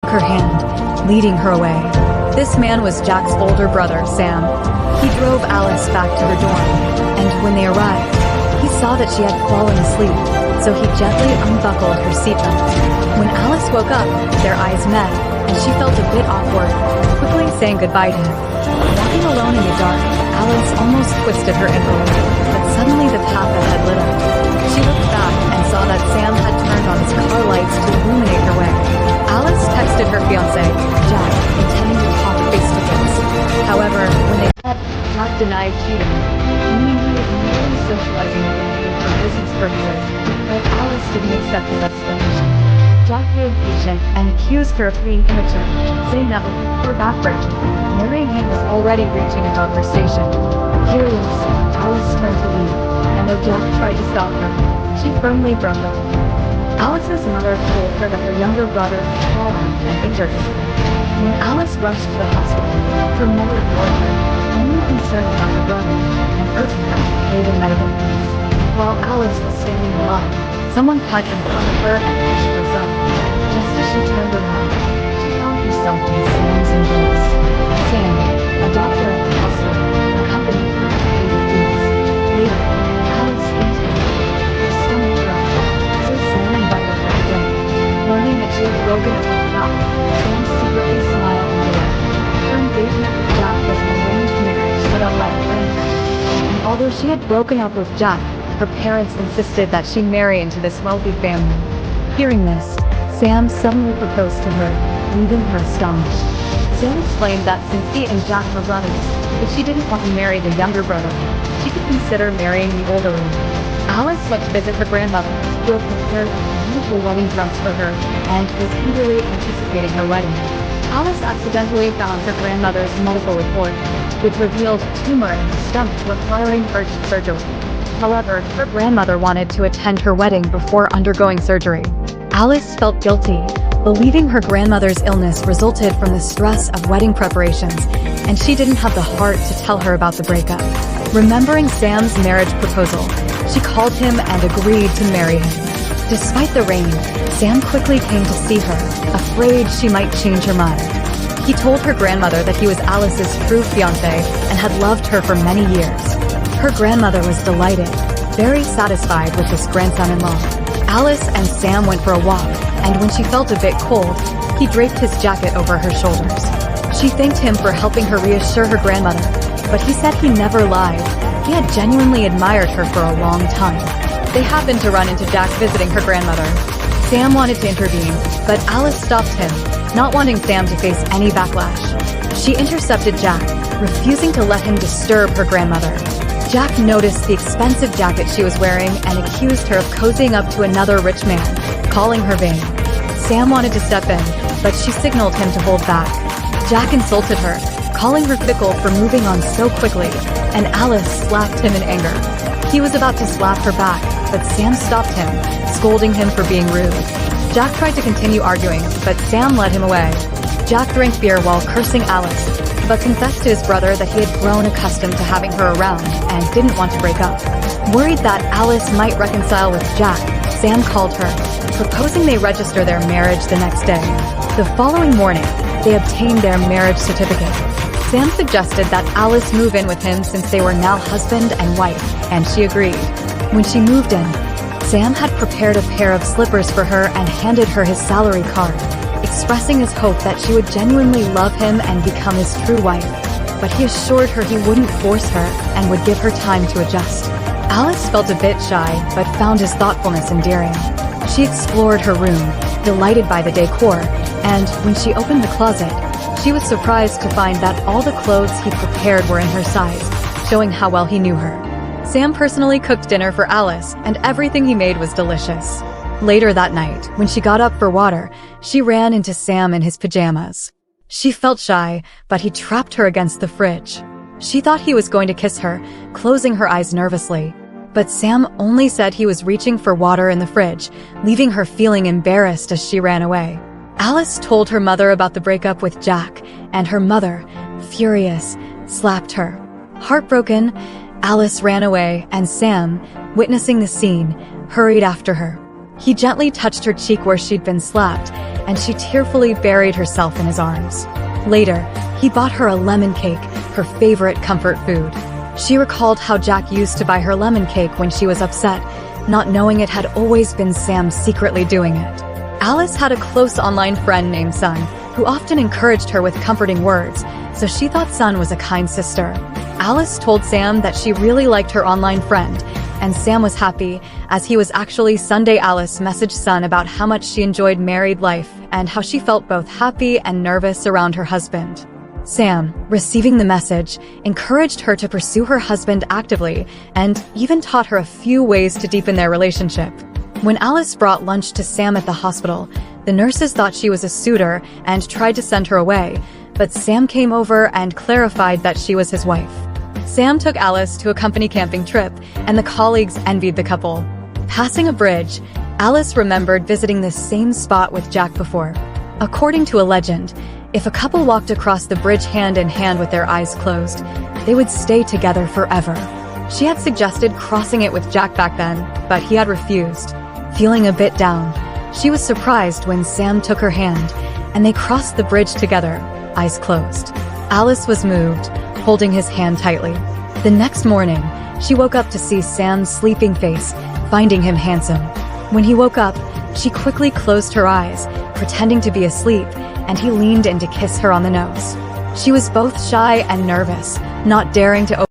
her hand, leading her away. This man was Jack's older brother, Sam. He drove Alice back to her dorm, and when they arrived, he saw that she had fallen asleep, so he gently unbuckled her seatbelt. When Alice woke up, their eyes met, and she felt a bit awkward, quickly saying goodbye to him. Walking alone in the dark, Alice almost twisted her ankle, but suddenly the path ahead lit up. She looked back and saw that Sam had turned on his car lights to illuminate her way. Alice texted her fiancé, Jack, intending to talk face-to-face. However, when they met, Jack denied cheating, meaning he was merely socializing with him for business purposes, but Alice didn't accept his explanation. Jack grew impatient and accused her of being immature, saying that we're backward. Marrying him was already reaching a conversation. Furious, Alice turned to leave, and though Jack tried to stop her, she firmly broke up. Alice's mother told her that her younger brother had fallen and injured her. When Alice rushed to the hospital, her mother ignored her, only concerned about her brother, and urged her to pay the medical fees. While Alice was standing in line, someone cut in front of her and pushed her son. Just as she turned around, she found herself in Sam's embrace. Sam, a doctor at the hospital, accompanied her to pay the fees. Later, Alice fainted, her stomach dropped, so Sam invited her to drink. Learning that she had broken up with Jack, Sam secretly smiled and laughed. Her engagement with Jack was an arranged marriage, but unlike her. And although she had broken up with Jack, her parents insisted that she marry into this wealthy family. Hearing this, Sam suddenly proposed to her, leaving her astonished. Sam explained that since he and Jack were brothers, if she didn't want to marry the younger brother, she could consider marrying the older one. Alice went to visit her grandmother, who had prepared beautiful wedding dress for her, and was eagerly anticipating her wedding. Alice accidentally found her grandmother's medical report, which revealed a tumor in her stomach requiring urgent surgery. However, her grandmother wanted to attend her wedding before undergoing surgery. Alice felt guilty, believing her grandmother's illness resulted from the stress of wedding preparations, and she didn't have the heart to tell her about the breakup. Remembering Sam's marriage proposal, she called him and agreed to marry him. Despite the rain, Sam quickly came to see her, afraid she might change her mind. He told her grandmother that he was Alice's true fiancé and had loved her for many years. Her grandmother was delighted, very satisfied with this grandson-in-law. Alice and Sam went for a walk, and when she felt a bit cold, he draped his jacket over her shoulders. She thanked him for helping her reassure her grandmother, but he said he never lied. He had genuinely admired her for a long time. They happened to run into Jack visiting her grandmother. Sam wanted to intervene, but Alice stopped him, not wanting Sam to face any backlash. She intercepted Jack, refusing to let him disturb her grandmother. Jack noticed the expensive jacket she was wearing and accused her of cozying up to another rich man, calling her vain. Sam wanted to step in, but she signaled him to hold back. Jack insulted her, calling her fickle for moving on so quickly, and Alice slapped him in anger. He was about to slap her back, but Sam stopped him, scolding him for being rude. Jack tried to continue arguing, but Sam led him away. Jack drank beer while cursing Alice, but confessed to his brother that he had grown accustomed to having her around and didn't want to break up. Worried that Alice might reconcile with Jack, Sam called her, proposing they register their marriage the next day. The following morning, they obtained their marriage certificate. Sam suggested that Alice move in with him since they were now husband and wife, and she agreed. When she moved in, Sam had prepared a pair of slippers for her and handed her his salary card, expressing his hope that she would genuinely love him and become his true wife. But he assured her he wouldn't force her and would give her time to adjust. Alice felt a bit shy, but found his thoughtfulness endearing. She explored her room, delighted by the decor, and when she opened the closet, she was surprised to find that all the clothes he prepared were in her size, showing how well he knew her. Sam personally cooked dinner for Alice, and everything he made was delicious. Later that night, when she got up for water, she ran into Sam in his pajamas. She felt shy, but he trapped her against the fridge. She thought he was going to kiss her, closing her eyes nervously. But Sam only said he was reaching for water in the fridge, leaving her feeling embarrassed as she ran away. Alice told her mother about the breakup with Jack, and her mother, furious, slapped her. Heartbroken, Alice ran away, and Sam, witnessing the scene, hurried after her. He gently touched her cheek where she'd been slapped, and she tearfully buried herself in his arms. Later, he bought her a lemon cake, her favorite comfort food. She recalled how Jack used to buy her lemon cake when she was upset, not knowing it had always been Sam secretly doing it. Alice had a close online friend named Sun, who often encouraged her with comforting words, so she thought Sun was a kind sister. Alice told Sam that she really liked her online friend, and Sam was happy, as he was actually Sunday. Alice messaged Sun about how much she enjoyed married life and how she felt both happy and nervous around her husband. Sam, receiving the message, encouraged her to pursue her husband actively and even taught her a few ways to deepen their relationship. When Alice brought lunch to Sam at the hospital, the nurses thought she was a suitor and tried to send her away, but Sam came over and clarified that she was his wife. Sam took Alice to a company camping trip, and the colleagues envied the couple. Passing a bridge, Alice remembered visiting this same spot with Jack before. According to a legend, if a couple walked across the bridge hand in hand with their eyes closed, they would stay together forever. She had suggested crossing it with Jack back then, but he had refused. Feeling a bit down, she was surprised when Sam took her hand, and they crossed the bridge together, eyes closed. Alice was moved, holding his hand tightly. The next morning, she woke up to see Sam's sleeping face, finding him handsome. When he woke up, she quickly closed her eyes, pretending to be asleep, and he leaned in to kiss her on the nose. She was both shy and nervous, not daring to open